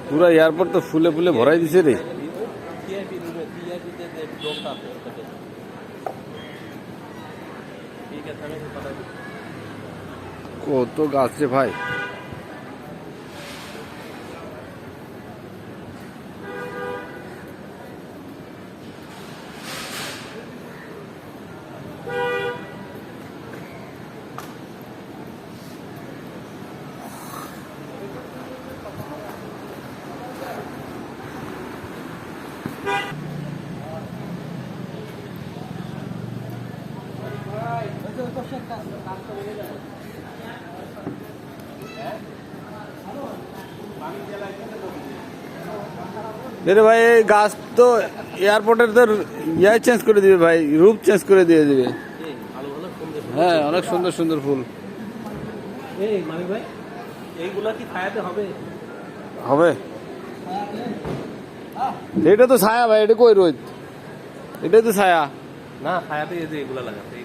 পুরা এয়ারপোর্ট তো ফুলে ফুলে ভরাই দিছে রে। কত গাছ রে ভাই। मेरे भाई गाছ তো এয়ারপোর্টের তো ইয়া চেঞ্জ করে দিবে ভাই, রূপ চেঞ্জ করে দিয়ে দিবে। হ্যাঁ অনেক সুন্দর সুন্দর ফুল। এই মানিক ভাই এইগুলা কি ছায়াতে হবে? হবে। এটা তো ছায়া ভাই, এটা কই রোদ? এটাই তো ছায়া। না ছায়াতে এই যে এগুলা লাগাতে